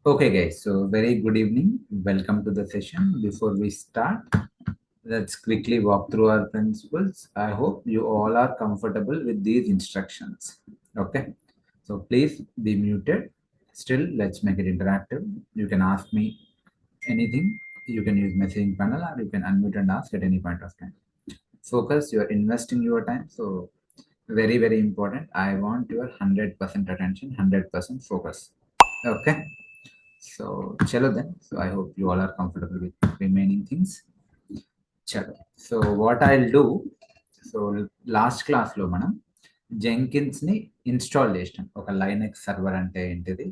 Okay, guys. So, very good evening. Welcome to the session. Before we start, let's quickly walk through our principles. I hope you all are comfortable with these instructions. Okay. So, please be muted. Still, let's make it interactive. You can ask me anything. You can use messaging panel or you can unmute and ask at any point of time. Focus. You're investing your time. So, very, very important. I want your 100% attention, 100% focus. Okay. So, chalo then. So, I hope you all are comfortable with remaining things. Chalo. So, what I'll do, so last క్లాస్లో మనం జెంకిన్స్ని install చేసినాం. ఒక Linux server అంటే ఏంటిది,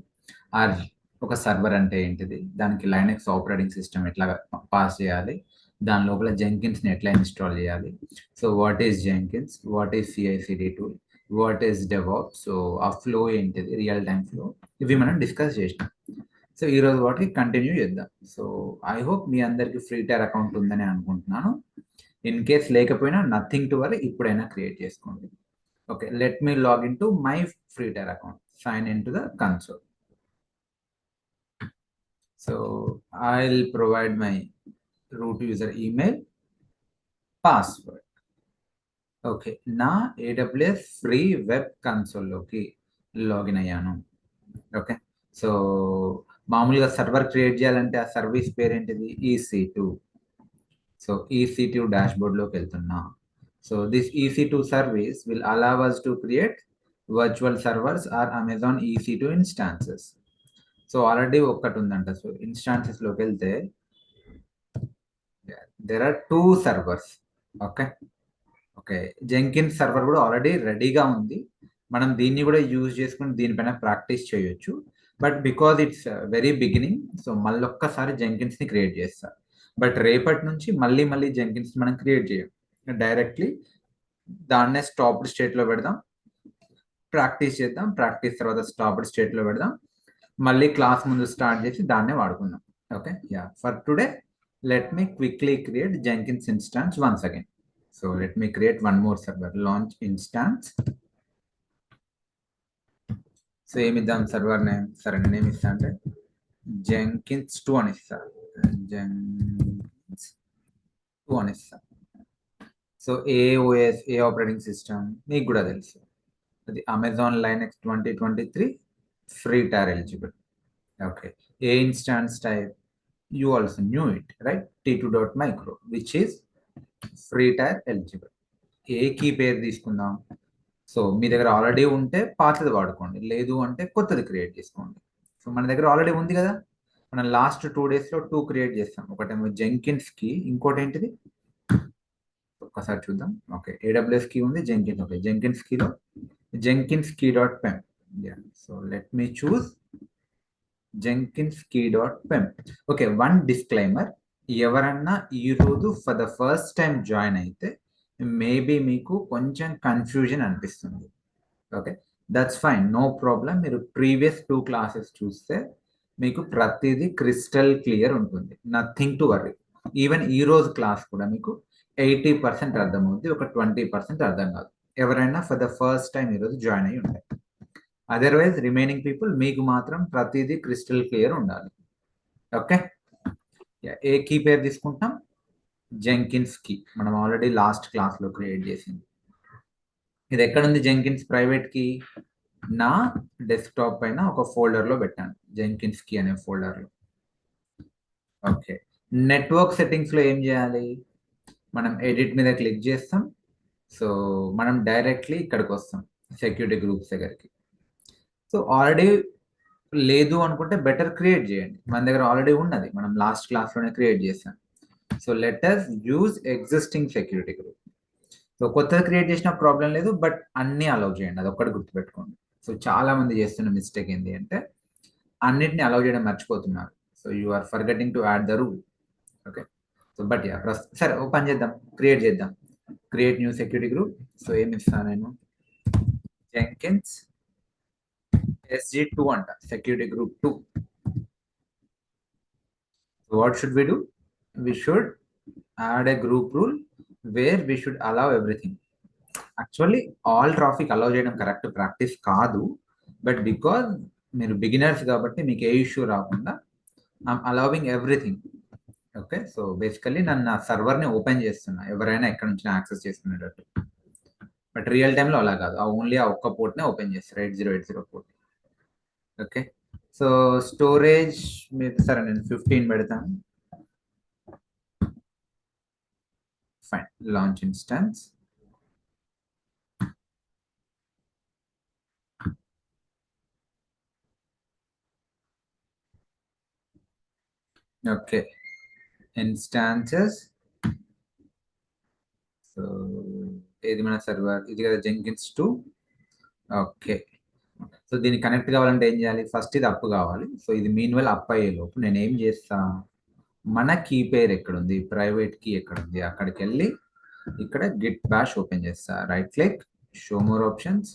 are ఒక server అంటే ఏంటిది, దానికి లైనెక్స్ ఆపరేటింగ్ సిస్టమ్ ఎట్లా పాస్ చేయాలి, దాని లోపల జెంకిన్స్ని ఎట్లా ఇన్స్టాల్ చేయాలి. So what is Jenkins, what is CICD tool, what is DevOps, so ఆ ఫ్లో ఏంటిది, రియల్ టైమ్ ఫ్లో, ఇవి మనం డిస్కస్ చేసినాం. సో ఈరోజు వాటికి కంటిన్యూ చేద్దాం. సో ఐ హోప్ మీ అందరికి ఫ్రీ టైర్ అకౌంట్ ఉందని అనుకుంటున్నాను. ఇన్ కేస్ లేకపోయినా నథింగ్ టు వరీ, ఇప్పుడైనా క్రియేట్ చేసుకోండి. Okay, let me log in to my free tier account, sign in to the console. So I'll provide my root user email, password. Okay, నా AWS free web కన్సోల్లోకి login అయ్యాను. Okay, so మామూలుగా server create చేయాలంటే ఆ service పేరు ఏంటిది, EC2. So EC2 డాష్బోర్డ్లోకి వెళ్తున్నా. So this EC2 service will allow us to create virtual servers or Amazon EC2 instances. So already ఒక్కటి ఉందంట. సో ఇన్స్టాన్సెస్లోకి వెళ్తే there are 2 servers. Okay okay, Jenkins server కూడా ఆల్రెడీ రెడీగా ఉంది. మనం దీన్ని కూడా యూజ్ చేసుకుని దీనిపైన ప్రాక్టీస్ చేయొచ్చు. But because it's very beginning, so మళ్ళొక్కసారి జెంకిన్స్ని క్రియేట్ చేస్తా. బట్ రేపటి నుంచి మళ్ళీ జెంకిన్స్ మనం క్రియేట్ చేయం, డైరెక్ట్లీ దాన్నే స్టాప్డ్ స్టేట్లో పెడదాం, ప్రాక్టీస్ చేద్దాం. ప్రాక్టీస్ తర్వాత స్టాప్డ్ స్టేట్లో పెడదాం, మళ్ళీ క్లాస్ ముందు స్టార్ట్ చేసి దాన్నే వాడుకుందాం. Okay, ya, for today let me quickly create Jenkins instance once again. So let me create one more server, launch instance. So ఏమిద్దాం సర్వర్ నేమ్, సరే నేమ్ ఇస్తా అంటే జెంకిన్స్ 2 అని ఇస్తా. జెంకిన్స్ 2 అని ఇస్తా. సో ఏఓఎస్, ఏ ఆపరేటింగ్ సిస్టమ్ మీకు కూడా తెలుసు, అది Amazon Linux 2023 free tier eligible. Okay, ఏ instance type, you also knew it, right? T2.micro, which is free tier eligible. ఏ కీ పేరు తీసుకుందాం. సో మీ దగ్గర ఆల్రెడీ ఉంటే పాతది వాడుకోండి, లేదు అంటే కొత్తది క్రియేట్ చేసుకోండి. సో మన దగ్గర ఆల్రెడీ ఉంది కదా, మనం లాస్ట్ 2 డేస్లో 2 క్రియేట్ చేస్తాం. ఒకటేమో జెంకిన్స్ కీ, ఇంకోటి ఏంటిది ఒక్కసారి చూద్దాం. ఓకే, AWS కీ ఉంది, జెంకిన్స్. ఓకే, జెంకిన్స్ కీలో Jenkins key dot pem. So let me choose Jenkins key dot pem. Okay, one disclaimer, ఎవరన్నా ఈరోజు for the first time join అయితే మేబీ మీకు కొంచెం కన్ఫ్యూజన్ అనిపిస్తుంది. Okay, that's fine, no problem. మీరు previous 2 classes చూస్తే మీకు ప్రతిదీ క్రిస్టల్ క్లియర్ ఉంటుంది, నథింగ్ టు వర్రీ. ఈవెన్ ఈ రోజు క్లాస్ కూడా మీకు 80% అర్థమవుద్ది, ఒక 20% అర్థం కాదు, ఎవరైనా ఫర్ ద ఫస్ట్ టైం ఈరోజు జాయిన్ అయ్యి ఉంటాయి. అదర్వైజ్ రిమైనింగ్ పీపుల్ మీకు మాత్రం ప్రతిదీ క్రిస్టల్ క్లియర్ ఉండాలి. ఓకే, ఏ కీ పేరు తీసుకుంటాం, జెంకిన్స్ కీ. మనం ఆల్రెడీ లాస్ట్ క్లాస్లో క్రియేట్ చేసింది. ఇది ఎక్కడుంది జెంకిన్స్ ప్రైవేట్ కీ, నా డెస్క్టాప్ పైన ఒక ఫోల్డర్లో పెట్టాను, జెంకిన్స్ కీ అనే ఫోల్డర్లో. ఓకే, నెట్వర్క్ సెట్టింగ్స్లో ఏం చేయాలి, మనం ఎడిట్ మీద క్లిక్ చేస్తాం. సో మనం డైరెక్ట్లీ ఇక్కడికి వస్తాం, సెక్యూరిటీ గ్రూప్స్ దగ్గరికి. సో ఆల్రెడీ లేదు అనుకుంటే బెటర్ క్రియేట్ చేయండి, మన దగ్గర ఆల్రెడీ ఉన్నది, మనం లాస్ట్ క్లాస్లోనే క్రియేట్ చేసాం. So let us use existing security group. So కొత్తది క్రియేట్ చేసిన ప్రాబ్లం లేదు, బట్ అన్నీ అలౌ చేయండి, అది ఒక్కటి గుర్తుపెట్టుకోండి. సో చాలా మంది చేస్తున్న మిస్టేక్ ఏంటి అంటే అన్నిటిని అలౌ చేయడం మర్చిపోతున్నారు. So you are forgetting to add the rule. Okay, so but ya, సరే ఓ పని చేద్దాం, క్రియేట్ చేద్దాం. Create new security group. So ఏమి ఇస్తాను నేను, జెంకిన్స్ SG2 అంట, security group 2. So what should we do? We should add a group rule where we should allow everything. Actually all traffic allow చేయడం కరెక్ట్ ప్రాక్టీస్ కాదు, but because మీరు beginners కాబట్టి మీకు ఏ issue రాకుండా I'm allowing everything. Okay, so basically నన్ను నా సర్వర్ని open చేస్తున్నా, ఎవరైనా ఎక్కడి నుంచి యాక్సెస్ చేసుకునేటట్టు. బట్ రియల్ టైంలో అలా కాదు, ఓన్లీ ఆ ఒక్క పోర్ట్నే ఓపెన్ చేస్తారు, 8080 పోర్ట్. ఓకే, సో స్టోరేజ్ మీరు సరే నేను 15 పెడతాను. Fine, launch instance. Okay, instances. So ఏది మన సర్వర్ ఇది కదా, జెంకిన్స్ 2. ఓకే, సో దీనికి కనెక్ట్ కావాలంటే ఏం చేయాలి? ఫస్ట్ ఇది అప్ కావాలి. సో ఇది మీన్ వెల్ అప్ అయ్యే లోపు నేను ఏం చేస్తా, మన కీ పేర్ ఎక్కడుంది, ప్రైవేట్ కీ ఎక్కడుంది, అక్కడికి వెళ్ళి ఇక్కడ గిట్ బ్యాష్ ఓపెన్ చేస్తా. Right click, show more options,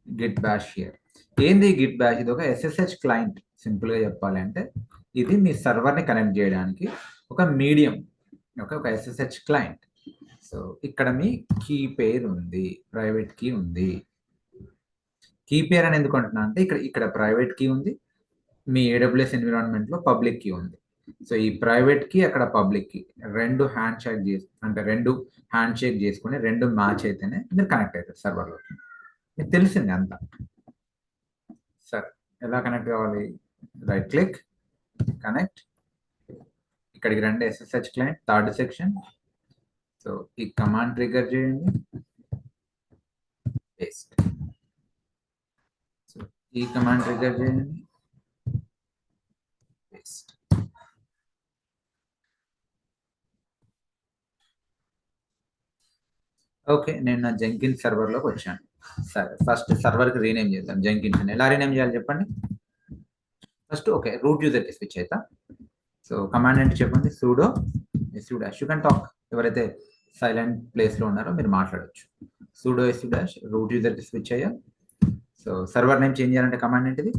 Git bash here. ఏంది గిట్ బ్యాష్? ఇది ఒక ఎస్ఎస్హెచ్ క్లయింట్. సింపుల్ గా చెప్పాలి అంటే ఇది మీ సర్వర్ ని కనెక్ట్ చేయడానికి ఒక మీడియం, ఒక ఎస్ఎస్హెచ్ క్లయింట్. సో ఇక్కడ మీ కీ పేర్ ఉంది, ప్రైవేట్ కీ ఉంది. కీ పేర్ అని ఎందుకు అంటున్నా అంటే ఇక్కడ ఇక్కడ ప్రైవేట్ కీ ఉంది, మీ AWS ఎన్విరాన్మెంట్ లో పబ్లిక్ కీ ఉంది. సో ఈ ప్రైవేట్ కి అక్కడ పబ్లిక్ కి రెండు హ్యాండ్ షేక్ చేసుకుని రెండు మ్యాచ్ అయితేనే మీరు కనెక్ట్ అవుతారు సర్వర్లో. మీకు తెలిసింది అంతా. సరే, ఎలా కనెక్ట్ కావాలి? Right click, connect. ఇక్కడికి రండి, SSH client, third section. So ఈ కమాండ్ ట్రిగర్ చేయండి, పేస్ట్. సో ఈ కమాండ్ ట్రిగర్ చేయండి, పేస్ట్. ఓకే, నేను నా జెంకిన్స్ సర్వర్లోకి వచ్చాను. సరే, ఫస్ట్ సర్వర్కి రీనేమ్ చేద్దాం. జెంకిన్స్ అని ఎలా రీనేమ్ చేయాలి చెప్పండి? ఫస్ట్ ఓకే, రూట్ యూజర్కి స్విచ్ అవుతా. సో కమాండ్ అంటే చెప్పండి, sudo su dash. You can talk, ఎవరైతే సైలెంట్ ప్లేస్లో ఉన్నారో మీరు మాట్లాడవచ్చు. sudo su dash రూట్ యూజర్కి స్విచ్ అయ్యా. సో సర్వర్ నేమ్ చేంజ్ చేయాలంటే కమాండ్ ఏంటిది?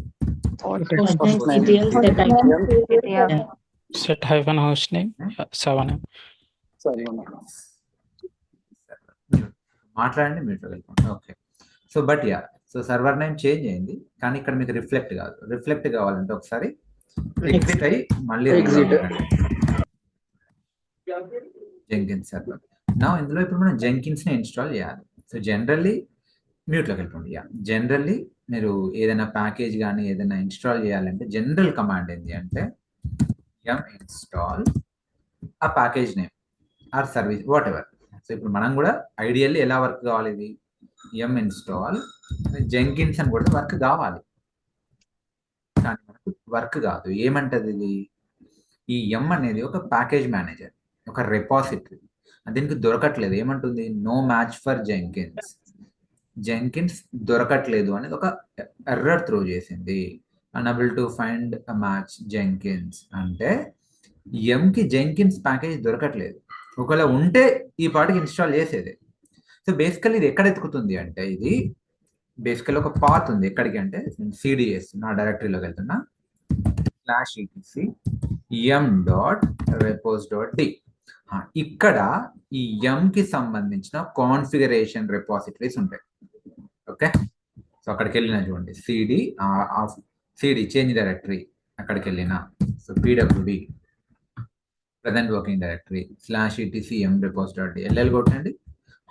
set hyphen host name 7. మాట్లాడండి, మీరు వెళ్ళిపోండి. Okay, so but yeah, so server name change అయింది, కానీ ఇక్కడ మీకు రిఫ్లెక్ట్ కాదు. రిఫ్లెక్ట్ కావాలంటే ఒకసారి ఎగ్జిట్ అయ్యి మళ్ళీ జెంకిన్స్ సర్వర్. నా ఇందులో ఇప్పుడు మనం జెంకిన్స్ ని ఇన్స్టాల్ చేయాలి. సో జనరల్లీ మ్యూట్లోకి వెళ్ళిపోండి. యా, జనరల్లీ మీరు ఏదైనా ప్యాకేజ్ కానీ ఏదైనా ఇన్స్టాల్ చేయాలంటే జనరల్ కమాండ్ ఏంటి అంటే yum install ఆ package name or service what ever. So ఇప్పుడు మనం కూడా ఐడియల్లీ ఎలా వర్క్ కావాలి, ఇది yum install జెంకిన్స్ అని కూడా వర్క్ కావాలి, కానీ మనకు వర్క్ కాదు. ఏమంటది ఇది? ఈ yum అనేది ఒక ప్యాకేజ్ మేనేజర్, ఒక రెపాసిటరీ. దీనికి దొరకట్లేదు. ఏమంటుంది? No match for Jenkins, Jenkins దొరకట్లేదు అనేది ఒక ఎర్రర్ త్రో చేసింది. Unable to find a match Jenkins అంటే కి జెంకిన్స్ ప్యాకేజ్ దొరకట్లేదు. ఒకవేళ ఉంటే ఈ పాటికి ఇన్స్టాల్ చేసేది. సో బేసికల్లీ ఇది ఎక్కడ ఎత్తుకుతుంది అంటే ఇది బేసికల్లీ ఒక పాత్ ఉంది. ఎక్కడికి అంటే సిడిఎస్ నా డైరెక్టరీలోకి వెళ్తున్నా, /etc yum.repos.d. ఇక్కడ ఈ కి సంబంధించిన కాన్ఫిగరేషన్ రెపాసిటరీస్ ఉంటాయి. ఓకే, సో అక్కడికి వెళ్ళినా చూడండి, సిడి చేంజ్ డైరెక్టరీ, అక్కడికి వెళ్ళినా so pwd present working directory /etc yum.repos.d LL కొట్టండి.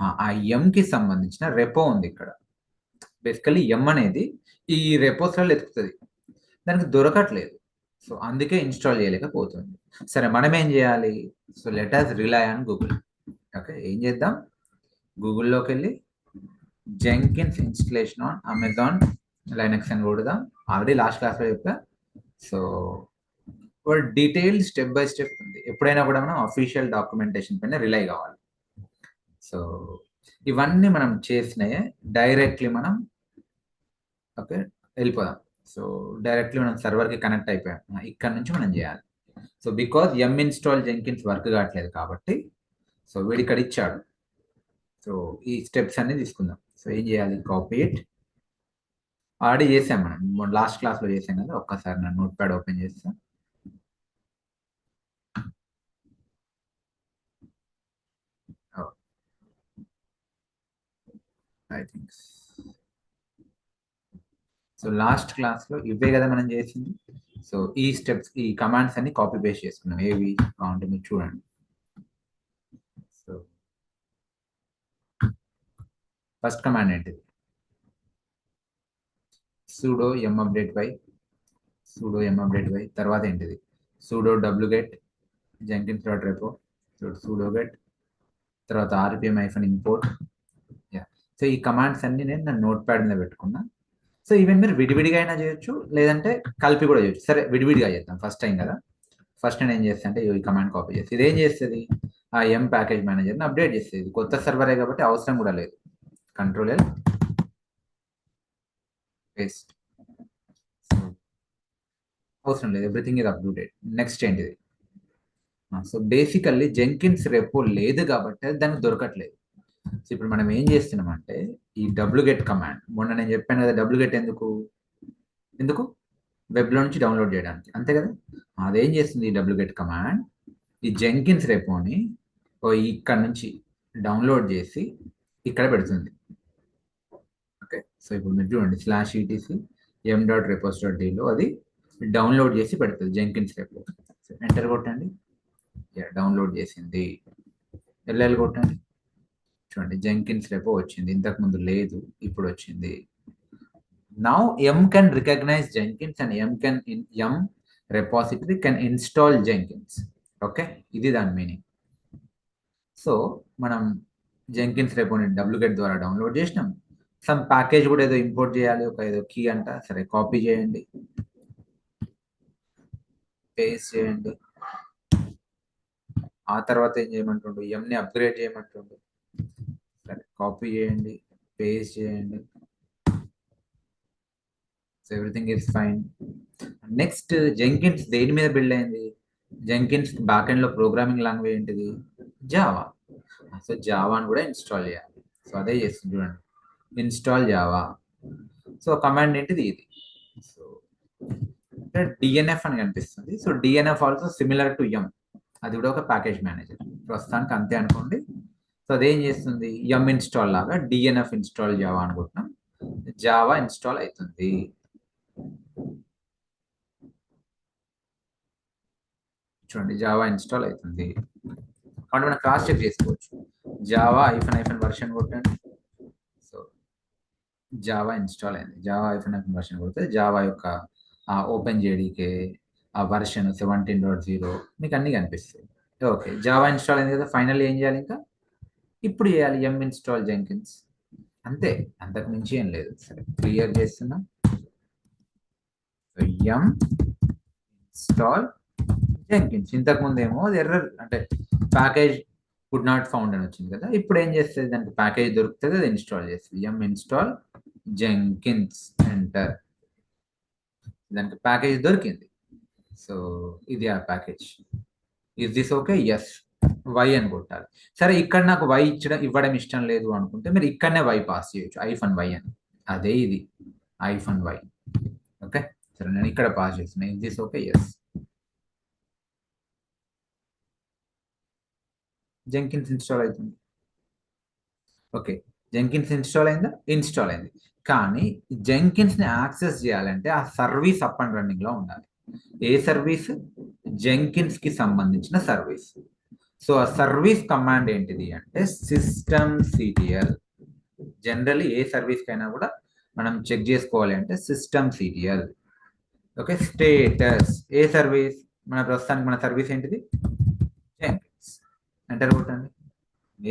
ఆ కి సంబంధించిన రెపో ఉంది ఇక్కడ. బేసికల్లీ అనేది ఈ రెపోస్లలో ఎత్తుకుతుంది, దానికి దొరకట్లేదు. సో అందుకే ఇన్స్టాల్ చేయలేకపోతుంది. సరే, మనం ఏం చేయాలి? So let us rely on Google. Okay, ఏం చేద్దాం? గూగుల్లోకి వెళ్ళి Jenkins installation on Amazon Linux అని కొడదాం. ఆల్రెడీ లాస్ట్ క్లాస్లో చెప్పా. So detailed step by step ఉంది. ఎప్పుడైనా కూడా మనం అఫీషియల్ డాక్యుమెంటేషన్ పైన రిలై కావాలి. సో ఇవన్నీ మనం చేసినాయే, డైరెక్ట్లీ మనం ఓకే వెళ్ళిపోదాం. సో డైరెక్ట్లీ మనం సర్వర్కి కనెక్ట్ అయిపోయాం. ఇక్కడ నుంచి మనం చేయాలి. So because yum install Jenkins work కావట్లేదు కాబట్టి సో వీడు ఇక్కడ ఇచ్చాడు. సో ఈ స్టెప్స్ అన్ని తీసుకుందాం. సో ఏం చేయాలి? Copy it. ఆల్రెడీ చేసాం, మనం లాస్ట్ క్లాస్లో చేసాం కదా. ఒక్కసారి నా నోట్ ప్యాడ్ ఓపెన్ చేస్తాం. ఐ థింక్ సో లాస్ట్ క్లాస్లో ఇవే కదా మనం చేసింది. సో ఈ స్టెప్స్, ఈ కమాండ్స్ అన్ని కాపీ పేస్ట్ చేసుకున్నాం. ఏవి కావాలంటే మీరు చూడండి. సో ఫస్ట్ కమాండ్ ఏంటిది? sudo m update y, sudo m update y. తర్వాత ఏంటిది? sudo wget jenkins.repo, sudo get, తర్వాత rpm-import. సో ఈ కమాండ్స్ అన్ని నేను నా నోట్ ప్యాడ్ మీద పెట్టుకున్నా. సో ఈవెన్ మీరు విడివిడిగా అయినా చేయొచ్చు, లేదంటే కలిపి కూడా చేయొచ్చు. సరే విడివిడిగా చేద్దాం, ఫస్ట్ టైం కదా. ఫస్ట్ నేను ఏం చేస్తాను అంటే ఈ కమాండ్ కాపీ చేసి ఇదేం చేస్తుంది, ఆ ఎం ప్యాకేజ్ మేనేజర్ని అప్డేట్ చేస్తుంది. కొత్త సర్వరే కాబట్టి అవసరం కూడా లేదు. Control L paste. అవసరం లేదు, ఎవ్రీథింగ్ ఇది అప్డేటెడ్. నెక్స్ట్ ఏంటిది? సో బేసికల్లీ జెంకిన్స్ రెపో లేదు కాబట్టి దానికి దొరకట్లేదు. సో ఇప్పుడు మనం ఏం చేస్తున్నామంటే ఈ wget కమాండ్, మొన్న నేను చెప్పాను కదా wget ఎందుకు వెబ్లో నుంచి డౌన్లోడ్ చేయడానికి, అంతే కదా. అదేం చేస్తుంది ఈ wget కమాండ్, ఈ జెంకిన్స్ రెపోని ఇక్కడ నుంచి డౌన్లోడ్ చేసి ఇక్కడ పెడుతుంది. ఓకే, సో ఇప్పుడు మీరు చూడండి /etc m.repos.dలో అది డౌన్లోడ్ చేసి పెడుతుంది జెంకిన్స్ రెపో. ఎంటర్ కొట్టండి, డౌన్లోడ్ చేసింది. ఎల్ఎల్ కొట్టండి, చూడండి జెంకిన్స్ రెపో వచ్చింది. ఇంతకు ముందు లేదు, ఇప్పుడు వచ్చింది. Now m can recognize Jenkins and m repository can install Jenkins. Okay, ఇది దాని మీనింగ్. సో మనం జెంకిన్స్ రెపోని wget ద్వారా డౌన్లోడ్ చేసినాం. సమ్ ప్యాకేజ్ కూడా ఏదో ఇంపోర్ట్ చేయాలి, ఒక ఏదో కీ అంట. సరే కాపీ చేయండి, పేస్ట్ చేయండి. ఆ తర్వాత ఏం చేయమంటుండు, ఎంని అప్గ్రేడ్ చేయమంటుండు. సరే కాపీ చేయండి, పేస్ట్ చేయండి. So everything is fine. Next Jenkins దేని మీద బిల్డ్ అయింది? జెంకిన్స్ బ్యాక్ ఎండ్ లో ప్రోగ్రామింగ్ లాంగ్వేజ్ ఏంటిది? జావా. సో జావాని కూడా ఇన్స్టాల్ చేయాలి. సో అదే చేస్తుంది చూడండి, ఇన్స్టాల్ జావా. సో కమాండ్ ఏంటిది ఇది. సో డిఎన్ఎఫ్ అని కనిపిస్తుంది. So DNF also similar to yum, అది కూడా ఒక ప్యాకేజ్ మేనేజర్. ప్రస్తుతానికి అంతే అనుకోండి. సో అదేం చేస్తుంది, ఎం ఇన్స్టాల్ లాగా డిఎన్ఎఫ్ ఇన్స్టాల్ జావా అనుకుంటున్నాం. జావా ఇన్స్టాల్ అవుతుంది. చూడండి జావా ఇన్స్టాల్ అవుతుంది. కాబట్టి మనం క్రాస్ చెక్ చేసుకోవచ్చు. జావా --- వర్షన్ కొట్టండి. సో జావా ఇన్స్టాల్ అయింది. జావా --- వర్షన్ కొడితే జావా యొక్క ఓపెన్ జేడీకే ఆ వర్షన్ 17.0 మీకు అన్ని కనిపిస్తాయి. ఓకే, జావా ఇన్స్టాల్ అయింది కదా. ఫైనల్ ఏం చేయాలి, ఇంకా ఇప్పుడు చేయాలి ఎం ఇన్స్టాల్ జెంకిన్స్. అంతే, అంతకు మించి ఏం లేదు. సరే క్లియర్ చేస్తున్నా. ఎం ఇన్స్టాల్ జెంకిన్స్. ఇంతకు ముందు ఏమో ఎర్రర్ అంటే ప్యాకేజ్ కుడ్ నాట్ ఫౌండ్ అని వచ్చింది కదా. ఇప్పుడు ఏం చేస్తుంది, దానికి ప్యాకేజ్ దొరుకుతుంది, అది ఇన్స్టాల్ చేస్తుంది. Yum install Jenkins, enter. దానికి ప్యాకేజ్ దొరికింది. సో ఇది ఆ package. Is this okay? Yes. Y అని కొట్టాలి. సరే ఇక్కడ నాకు వై ఇవ్వడం ఇష్టం లేదు అనుకుంటే మీరు ఇక్కడనే వై పాస్ చేయొచ్చు, -y అని. అదే ఇది -y. ఓకే, సరే నేను ఇక్కడ పాస్ చేస్తున్నా. Is this okay? Yes. Jenkins install అవుతుంది. ఓకే, జెంకిన్స్ ఇన్స్టాల్ అయిందా? ఇన్స్టాల్ అయింది. కానీ జెంకిన్స్ ని యాక్సెస్ చేయాలంటే ఆ సర్వీస్ అప్ అండ్ రన్నింగ్ లో ఉండాలి. ఏ సర్వీస్? జెంకిన్స్ కి సంబంధించిన సర్వీస్. సో ఆ సర్వీస్ కమాండ్ ఏంటిది అంటే systemctl. జనరల్లీ ఏ సర్వీస్ కైనా కూడా మనం చెక్ చేసుకోవాలి అంటే systemctl. ఓకే, స్టేటస్ ఏ సర్వీస్? మన ప్రస్తుతానికి మన సర్వీస్ ఏంటిది? జెంకిన్స్. ఎంటర్ కొట్టండి,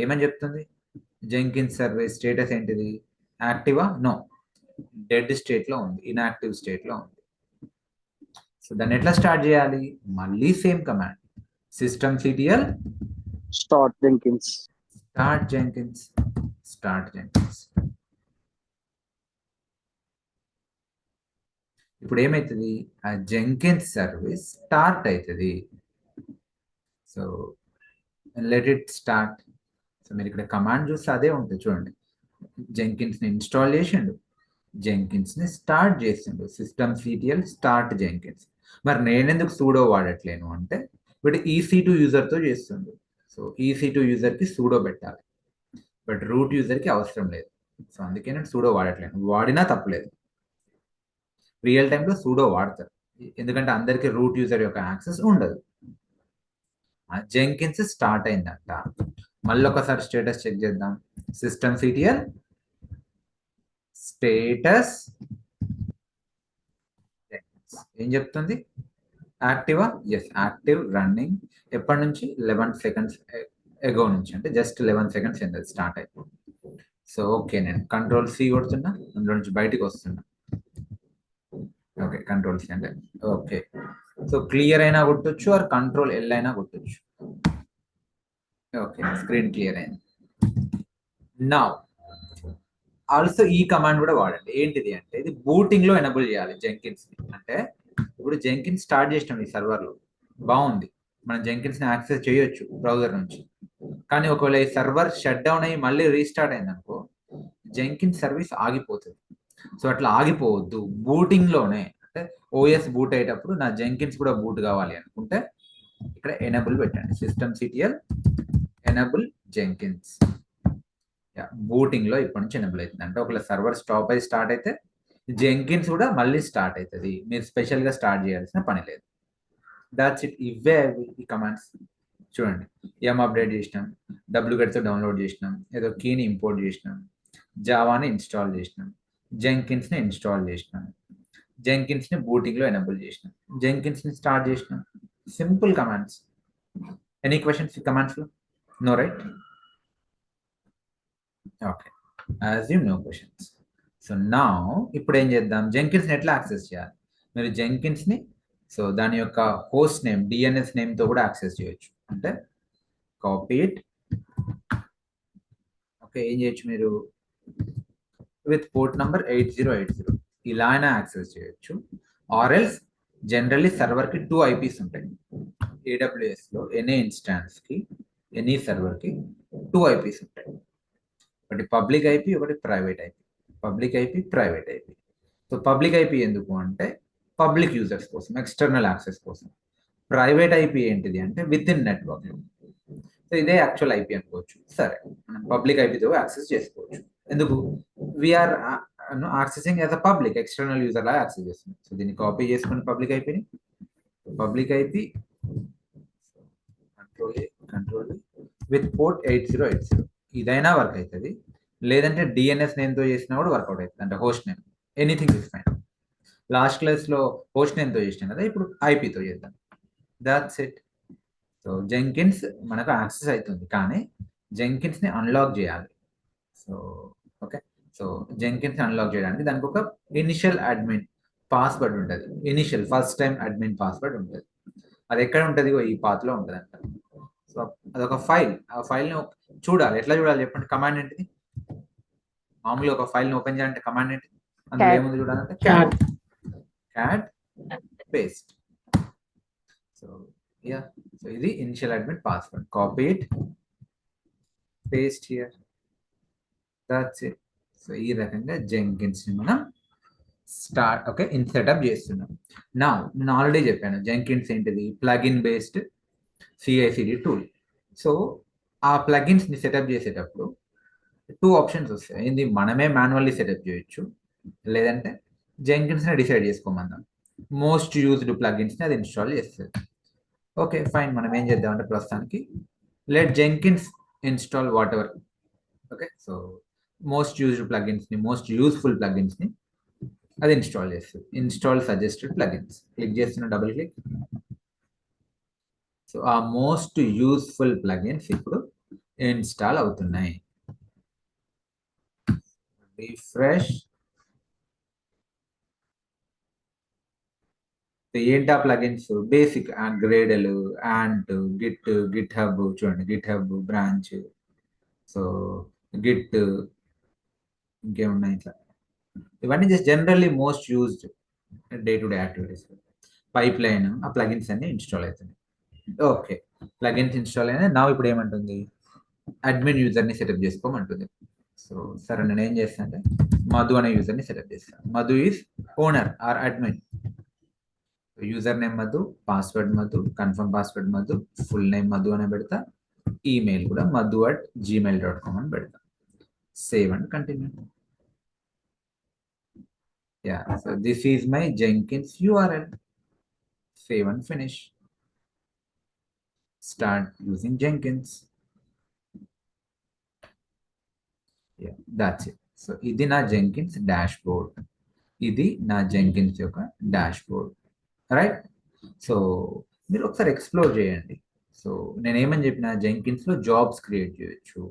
ఏమని చెప్తుంది? జెంకిన్స్ సర్వీస్ స్టేటస్ ఏంటిది? యాక్టివా? నో, డెడ్ స్టేట్ లో ఉంది, ఇన్యాక్టివ్ స్టేట్ లో ఉంది. సో దాన్ని ఎట్లా స్టార్ట్ చేయాలి? మళ్ళీ same command, systemctl start Jenkins. start Jenkins. ఇప్పుడు ఏమవుతుంది, ఆ జెంకిన్స్ సర్వీస్ స్టార్ట్ అవుతుంది. So let it start. So మీరు ఇక్కడ కమాండ్ చూస్తే అదే ఉంటుంది చూడండి. జెంకిన్స్ ని ఇన్స్టాల్ చేసిండు, జెంకిన్స్ ని స్టార్ట్ చేసిండు. systemctl start Jenkins. మరి నేనెందుకు సూడో వాడట్లేను అంటే ఇప్పుడు EC2 యూజర్ తో చేస్తుండు. సో EC2 యూజర్ కి సూడో పెట్టాలి, బట్ రూట్ యూజర్ కి అవసరం లేదు. సో అందుకే నేను సూడో వాడట్లేను. వాడినా తప్పలేదు. రియల్ టైంలో సూడో వాడతారు, ఎందుకంటే అందరికీ రూట్ యూజర్ యొక్క యాక్సెస్ ఉండదు. జెంకిన్స్ స్టార్ట్ అయిందంట. మళ్ళీ ఒకసారి స్టేటస్ చెక్ చేద్దాం. సిస్టమ్ సిటిఎల్ స్టేటస్ ఏం చెప్తుంది? యాక్టివా? Yes, active running. ఎప్పటి నుంచి? 11 సెకండ్స్ ఎగో నుంచి, అంటే జస్ట్ 11 సెకండ్స్ అయింది అది స్టార్ట్ అయిపోయింది. సో ఓకే, నేను కంట్రోల్ సి కొడుతున్నా, అందులో నుంచి బయటికి వస్తున్నా. ఓకే, కంట్రోల్ సి అంటే ఓకే. సో క్లియర్ అయినా కొట్టొచ్చు, ఆర్ కంట్రోల్ ఎల్ అయినా కొట్టొచ్చు. ఓకే, స్క్రీన్ క్లియర్ అయింది. నా ఆల్సో ఈ కమాండ్ కూడా వాడండి. ఏంటిది అంటే ఇది బూటింగ్ లో ఎనబుల్ చేయాలి జెంకిన్స్ ని. అంటే ఇప్పుడు జెంకిన్స్ స్టార్ట్ చేసినాం ఈ సర్వర్ లో, బాగుంది, మనం జెంకిన్స్ ని యాక్సెస్ చేయొచ్చు బ్రౌజర్ నుంచి. కానీ ఒకవేళ ఈ సర్వర్ షట్ డౌన్ అయ్యి మళ్ళీ రీస్టార్ట్ అయింది అనుకో, జెంకిన్స్ సర్వీస్ ఆగిపోతుంది. సో అట్లా ఆగిపోవద్దు. బూటింగ్ లోనే, అంటే ఓఎస్ బూట్ అయ్యేటప్పుడు నా జెంకిన్స్ కూడా బూట్ కావాలి అనుకుంటే ఇక్కడ ఎనబుల్ పెట్టండి. System CTL enable Jenkins. Booting లో ఇప్పటి నుంచి ఎనబుల్ అవుతుంది. అంటే ఒకవేళ సర్వర్ స్టాప్ అయి స్టార్ట్ అయితే జెంకిన్స్ కూడా మళ్ళీ స్టార్ట్ అవుతుంది. మీరు స్పెషల్ గా స్టార్ట్ చేయాల్సిన పని లేదు. That's it. ఇవే ఈ కమాండ్స్. చూడండి, ఎం అప్డేట్ చేసినాం, డబ్ల్యూగెట్తో డౌన్లోడ్ చేసినాం, ఏదో కీని ఇంపోర్ట్ చేసినాం, జావాని ఇన్స్టాల్ చేసినాం, జెంకిన్స్ ని ఇన్స్టాల్ చేసినాం, జెంకిన్స్ ని బూటింగ్ లో ఎనబుల్ చేసినాం, జెంకిన్స్ ని స్టార్ట్ చేసినాం. Simple commands. ఎనీ క్వశ్చన్స్ ఈ కమాండ్స్ లో? No, right? Okay, assume no questions. So నా ఇప్పుడు ఏం చేద్దాం? జెంకిన్స్ ని ఎట్లా యాక్సెస్ చేయాలి? మీరు జెంకిన్స్ ని సో దాని యొక్క హోస్ట్ నేమ్ డిఎన్ఎస్ నేమ్ తో కూడా యాక్సెస్ చేయొచ్చు. అంటే కాపీ ఇట్. ఓకే, ఏం చేయొచ్చు మీరు? విత్ పోర్ట్ నంబర్ 8080 ఇలా అయినా యాక్సెస్ చేయొచ్చు. ఆర్ఎల్స్ జనరల్లీ సర్వర్ కి 2 ఐపీస్ ఉంటాయి. AWS లో ఎనీ ఇన్స్టాన్స్ కి, ఎనీ సర్వర్ కి 2 ఐపీస్ ఉంటాయి. ఒకటి పబ్లిక్ ఐపీ, ఒకటి private IP. Public IP, private IP. So public IP ఎందుకు అంటే పబ్లిక్ యూజర్స్ కోసం, ఎక్స్టర్నల్ యాక్సెస్ కోసం. ప్రైవేట్ ఐపీ ఏంటిది అంటే విత్ ఇన్ నెట్వర్క్. సో ఇదే యాక్చువల్ ఐపీ అనుకోవచ్చు. సరే, మనం పబ్లిక్ ఐపీతో యాక్సెస్ చేసుకోవచ్చు. ఎందుకు? We're accessing as a public, external user లాగా యాక్సెస్ చేస్తున్నాం. సో దీన్ని కాపీ చేసుకుని పబ్లిక్ ఐపీని, public IP control with port 8080 ఇదైనా వర్క్ అవుతుంది. లేదంటే డిఎన్ఎస్ నేమ్తో చేసినా కూడా వర్కౌట్ అవుతుంది. అంటే host name, anything is fine. Last క్లాస్లో హోస్ట్ నేమ్తో చేసినాం కదా, ఇప్పుడు ఐపీతో చేద్దాం. That's it. సో జెంకిన్స్ మనకు యాక్సెస్ అవుతుంది, కానీ జెంకిన్స్ ని అన్లాక్ చేయాలి. So okay, so Jenkins unlock చేయడానికి దానికి ఒక ఇనిషియల్ అడ్మిన్ పాస్వర్డ్ ఉంటుంది. Initial first time admin password ఉంటుంది. అది ఎక్కడ ఉంటుంది? ఈ పాత్లో ఉంటుంది అంట. సో అదొక ఫైల్. ఆ ఫైల్ని చూడాలి. ఎట్లా చూడాలి చెప్పండి? కమాండ్ ఏంటిది? మామూలుగా ఒక ఫైల్ని ఓపెన్ చేయాలంటే కమాండ్ ఏంటి? అందులో ఏముంది చూడాలంటే cat paste. So ya, so ఇది initial admin password. Copy it, paste here. That's it. So ఈ రకంగా జెంకిన్స్ ని మనం స్టార్ట్ సెటప్ చేస్తున్నాం. నా నేను ఆల్రెడీ చెప్పాను జెంకిన్స్ ఏంటిది? Plugin based CI/CD tool. So ఆ ప్లగిన్స్ ని సెటప్ చేసేటప్పుడు 2 ఆప్షన్స్ వస్తాయి. ఏంది? మనమే మాన్యువల్లీ సెటప్ చేయొచ్చు, లేదంటే జెంకిన్స్ ని డిసైడ్ చేసుకోమందాం. మోస్ట్ యూజ్డ్ ప్లగిన్స్ ని అది ఇన్స్టాల్ చేస్తుంది. ఓకే ఫైన్, మనం ఏం చేద్దామంటే ప్రస్తుతానికి let Jenkins install whatever. Okay, so most used plugins ని, మోస్ట్ యూస్ఫుల్ ప్లగిన్స్ ని అది ఇన్స్టాల్ చేస్తుంది. ఇన్స్టాల్ సజెస్టెడ్ ప్లగిన్స్ క్లిక్ చేస్తున్న, డబుల్ క్లిక్. సో ఆ మోస్ట్ యూస్ఫుల్ ప్లగిన్స్ ఇప్పుడు ఇన్స్టాల్ అవుతున్నాయి. రిఫ్రెష్. ఏంటా ప్లగిన్స్? Basic Gradle, ant, Git, GitHub. చూడండి, GitHub branch, so Git, ఇంకేమున్నాయి ఇట్లా. ఇవన్నీ just generally most used day to day activities. Pipeline, ఆ ప్లగిన్స్ అన్ని ఇన్స్టాల్ అవుతున్నాయి. ఓకే, ప్లగిన్స్ ఇన్స్టాల్ అయినా. నా ఇప్పుడు ఏమంటుంది? అడ్మిన్ యూజర్ని సెటప్ చేసుకోమంటుంది. సో సరే, నేను ఏం చేస్తాను అంటే మధు అనే యూజర్ని సెటప్ చేస్తాను. Madhu is owner are admin. User name Madhu, password Madhu, confirm password Madhu, full name Madhu అని పెడతా. ఈమెయిల్ కూడా madhu@gmail.com అని పెడతా. Save and continue. Yeah, so this is my Jenkins URL. Save and finish. Start using Jenkins. Yeah, that's it. So ఇది నా Jenkins dash board, ఇది నా Jenkins యొక్క డాష్ బోర్డ్, రైట్? సో మీరు ఒకసారి ఎక్స్ప్లోర్ చేయండి. సో నేనేమని చెప్పిన, జెంకిన్స్లో జాబ్స్ క్రియేట్ చేయొచ్చు,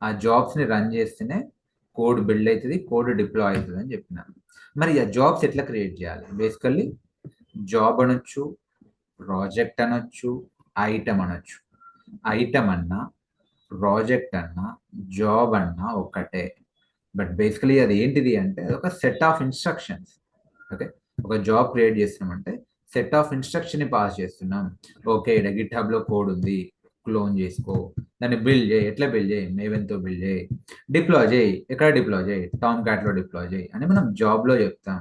ఆ జాబ్స్ని రన్ చేస్తేనే కోడ్ బిల్డ్ అవుతుంది, కోడ్ డిప్లాయ్ అవుతుంది అని చెప్పినాను. మరి ఆ జాబ్స్ ఎట్లా క్రియేట్ చేయాలి? బేసికల్లీ జాబ్ అనొచ్చు, ప్రాజెక్ట్ అనొచ్చు, ఐటమ్ అనొచ్చు. ఐటమ్ అన్నా, ప్రాజెక్ట్ అన్నా, జాబ్ అన్నా ఒకటే. బట్ బేసికలీ అది ఏంటిది అంటే ఒక సెట్ ఆఫ్ ఇన్స్ట్రక్షన్స్. ఓకే, ఒక జాబ్ క్రియేట్ చేస్తున్నామంటే సెట్ ఆఫ్ ఇన్స్ట్రక్షన్ ని పాస్ చేస్తున్నాం. ఓకే, ఇక్కడ గిట్ హబ్ లో కోడ్ ఉంది, క్లోన్ చేసుకో, దాన్ని బిల్డ్ చేయి. ఎట్లా బిల్డ్ చేయి? మేవెన్తో బిల్డ్ చేయి. డిప్లాయ్ చేయి, ఎక్కడ డిప్లాయ్ చేయి? టామ్ క్యాట్ లో డిప్లాయ్ చేయి అని మనం జాబ్ లో చెప్తాం.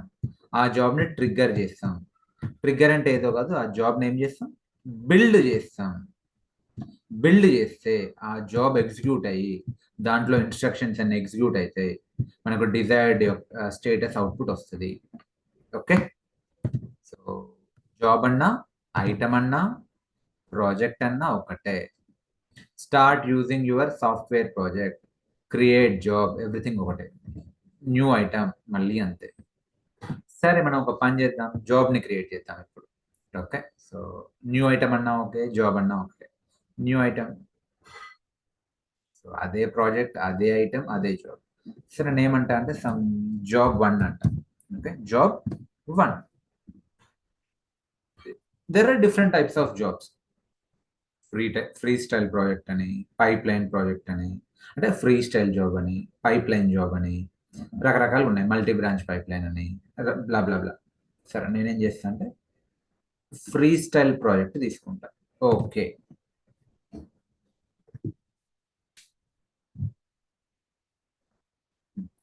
ఆ జాబ్ ని ట్రిగ్గర్ చేస్తాం. ట్రిగ్గర్ అంటే ఏదో కాదు, ఆ జాబ్ ని ఏం చేస్తాం? బిల్డ్ చేస్తాం. బిల్డ్ చేస్తే ఆ జాబ్ ఎగ్జిక్యూట్ అయ్యి దాంట్లో ఇన్స్ట్రక్షన్స్ అన్ని ఎగ్జిక్యూట్ అవుతాయి, మనకు డిజైర్డ్ స్టేటస్ అవుట్పుట్ వస్తుంది. ఓకే, సో జాబ్ అన్నా, ఐటమ్ అన్నా, ప్రాజెక్ట్ అన్నా ఒకటే. Start using your software project, create job, everything ఒకటే. న్యూ ఐటమ్ మళ్ళీ అంతే. సరే, మనం ఒక పని చేద్దాం, జాబ్ని క్రియేట్ చేద్దాం ఇప్పుడు. ఓకే, సో న్యూ ఐటమ్ అన్నా ఓకే, జాబ్ అన్నా ఓకే. న్యూ ఐటమ్, సో అదే ప్రాజెక్ట్, అదే ఐటమ్, అదే జాబ్. సరే, నేను ఏమంటా అంటే సమ్ జాబ్ 1 అంట. Okay, job 1. There are different types of jobs. Freestyle project అని, పైప్ లైన్ ప్రాజెక్ట్ అని, అంటే ఫ్రీ స్టైల్ జాబ్ అని, పైప్ లైన్ జాబ్ అని, రకరకాలు ఉన్నాయి. మల్టీ బ్రాంచ్ పైప్ లైన్ అని, బ్లా బ్లా బ్లా. సరే, నేనేం చేస్తా అంటే ఫ్రీ స్టైల్ ప్రాజెక్ట్ తీసుకుంటా. ఓకే,